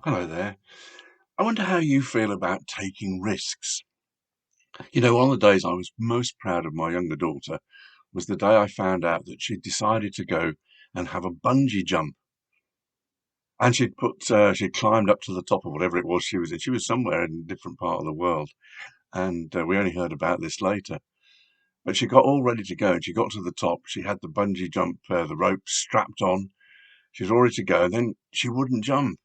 Hello there. I wonder how you feel about taking risks. One of the days I was most proud of my younger daughter was the day I found out that she'd decided to go and have a bungee jump. And she'd climbed up to the top of whatever it was she was in. She was somewhere in a different part of the world. And we only heard about this later. But she got all ready to go and she got to the top. She had the bungee jump, the rope strapped on. She was all ready to go. And then she wouldn't jump.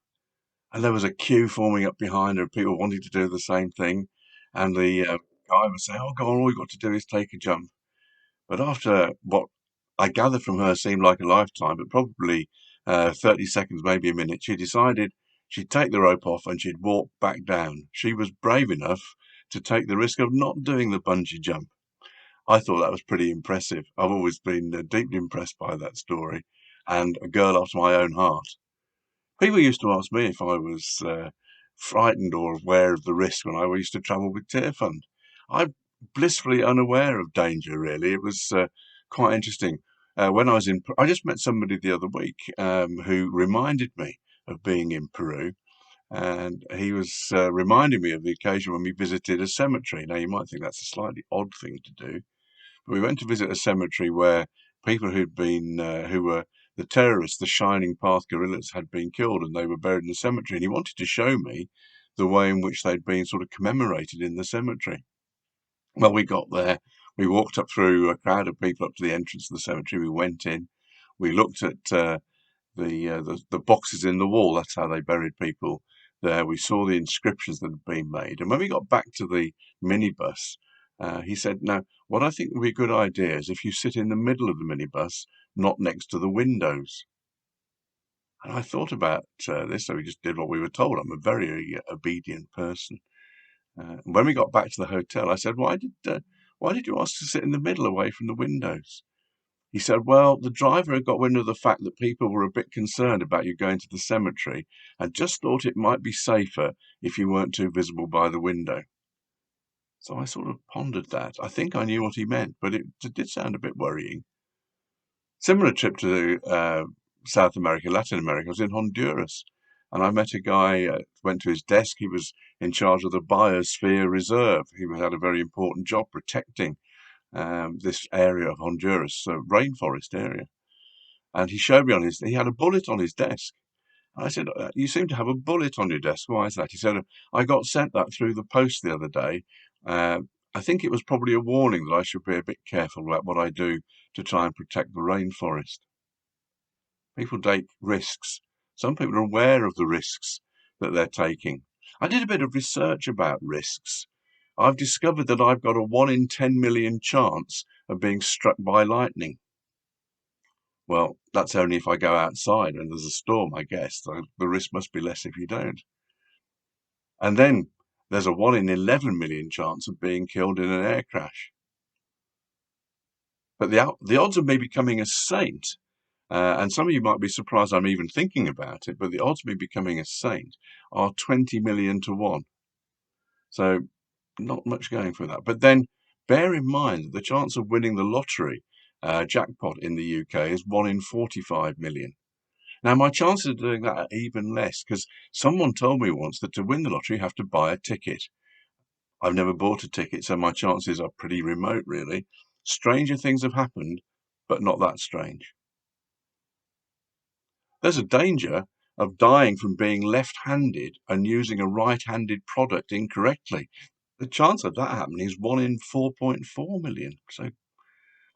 And there was a queue forming up behind her, people wanting to do the same thing. And the guy would say, "Oh, go on, all you've got to do is take a jump." But after what I gathered from her seemed like a lifetime, but probably 30 seconds, maybe a minute, she decided she'd take the rope off and she'd walk back down. She was brave enough to take the risk of not doing the bungee jump. I thought that was pretty impressive. I've always been deeply impressed by that story, and a girl after my own heart. People used to ask me if I was frightened or aware of the risk when I used to travel with Tearfund. I'm blissfully unaware of danger, really. It was quite interesting. When I was I just met somebody the other week who reminded me of being in Peru, and he was reminding me of the occasion when we visited a cemetery. Now, you might think that's a slightly odd thing to do, we went to visit a cemetery where people who were the terrorists, the Shining Path guerrillas, had been killed and they were buried in the cemetery. And he wanted to show me the way in which they'd been sort of commemorated in the cemetery. Well, we got there. We walked up through a crowd of people up to the entrance of the cemetery. We went in. We looked at the boxes in the wall. That's how they buried people there. We saw the inscriptions that had been made. And when we got back to the minibus, he said, "Now, what I think would be a good idea is if you sit in the middle of the minibus, not next to the windows." And I thought about this, so we just did what we were told. I'm a very obedient person. When we got back to the hotel, I said, why did you ask to sit in the middle away from the windows?" He said, "Well, the driver had got wind of the fact that people were a bit concerned about you going to the cemetery and just thought it might be safer if you weren't too visible by the window." So I sort of pondered that. I think I knew what he meant, but it did sound a bit worrying. Similar trip to South America, Latin America. I was in Honduras, and I met a guy, went to his desk. He was in charge of the Biosphere Reserve. He had a very important job protecting this area of Honduras, rainforest area. And he showed me he had a bullet on his desk. I said, "You seem to have a bullet on your desk. Why is that?" He said, "I got sent that through the post the other day. Uh, I think it was probably a warning that I should be a bit careful about what I do to try and protect the rainforest." People take risks. Some people are aware of the risks that they're taking. I did a bit of research about risks. I've discovered that I've got a 1 in 10 million chance of being struck by lightning. Well, that's only if I go outside and there's a storm, I guess. The risk must be less if you don't. And then there's a 1 in 11 million chance of being killed in an air crash. But the odds of me becoming a saint, and some of you might be surprised I'm even thinking about it, but the odds of me becoming a saint are 20 million to 1. So not much going for that. But then bear in mind that the chance of winning the lottery jackpot in the UK is 1 in 45 million. Now, my chances of doing that are even less because someone told me once that to win the lottery, you have to buy a ticket. I've never bought a ticket, so my chances are pretty remote, really. Stranger things have happened, but not that strange. There's a danger of dying from being left-handed and using a right-handed product incorrectly. The chance of that happening is 1 in 4.4 million. So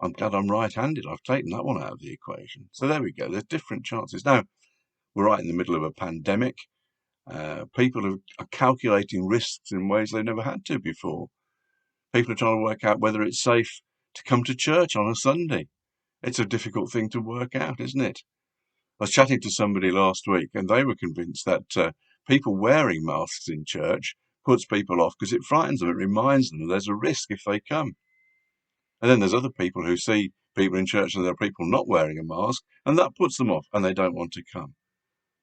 I'm glad I'm right-handed. I've taken that one out of the equation. So there we go. There's different chances. Now, we're right in the middle of a pandemic. People are calculating risks in ways they never had to before. People are trying to work out whether it's safe to come to church on a Sunday. It's a difficult thing to work out, isn't it? I was chatting to somebody last week and they were convinced that people wearing masks in church puts people off because it frightens them. It reminds them that there's a risk if they come. And then there's other people who see people in church and there are people not wearing a mask and that puts them off and they don't want to come.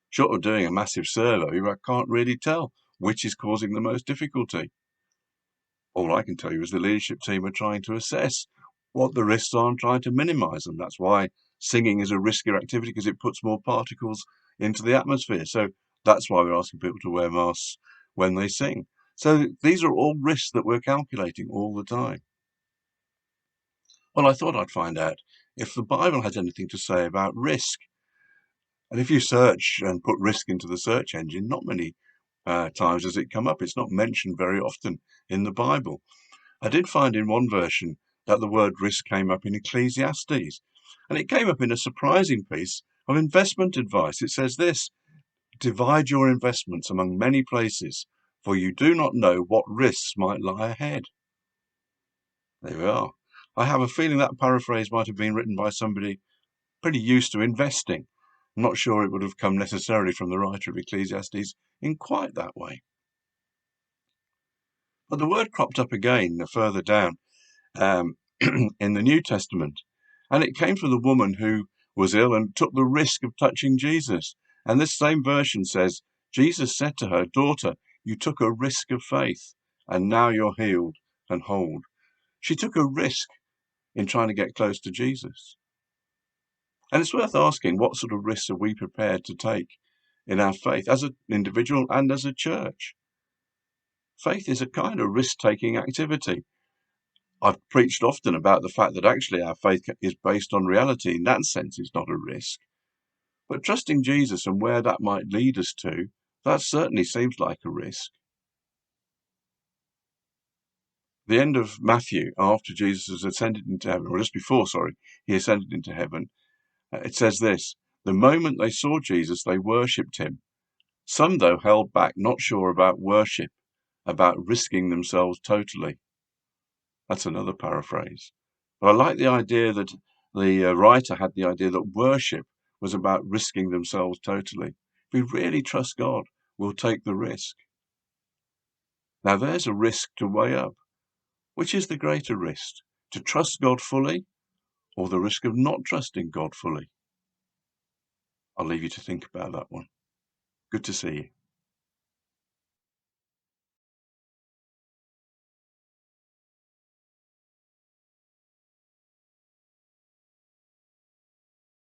Short of doing a massive survey, I can't really tell which is causing the most difficulty. All I can tell you is the leadership team are trying to assess what the risks are and trying to minimise them. That's why singing is a riskier activity because it puts more particles into the atmosphere. So That's why we're asking people to wear masks when they sing. So these are all risks that we're calculating all the time. Well, I thought I'd find out if the Bible has anything to say about risk. And if you search and put risk into the search engine, not many times does it come up. It's not mentioned very often in the Bible. I did find in one version that the word risk came up in Ecclesiastes, and it came up in a surprising piece of investment advice. It says this: divide your investments among many places, for you do not know what risks might lie ahead. There we are. I have a feeling that paraphrase might have been written by somebody pretty used to investing. I'm not sure it would have come necessarily from the writer of Ecclesiastes in quite that way. But the word cropped up again further down in the New Testament, and it came from the woman who was ill and took the risk of touching Jesus. And this same version says, Jesus said to her, "Daughter, you took a risk of faith, and now you're healed and whole." She took a risk in trying to get close to Jesus. And it's worth asking, what sort of risks are we prepared to take in our faith as an individual and as a church? Faith is a kind of risk-taking activity. I've preached often about the fact that actually our faith is based on reality. In that sense, it's not a risk. But trusting Jesus and where that might lead us to, that certainly seems like a risk. The end of Matthew, after Jesus has ascended into heaven, or just before, he ascended into heaven, it says this: the moment they saw Jesus, they worshipped him. Some, though, held back, not sure about worship, about risking themselves totally. That's another paraphrase. But I like the idea that the writer had the idea that worship was about risking themselves totally. If we really trust God, we'll take the risk. Now there's a risk to weigh up. Which is the greater risk? To trust God fully, or the risk of not trusting God fully? I'll leave you to think about that one. Good to see you.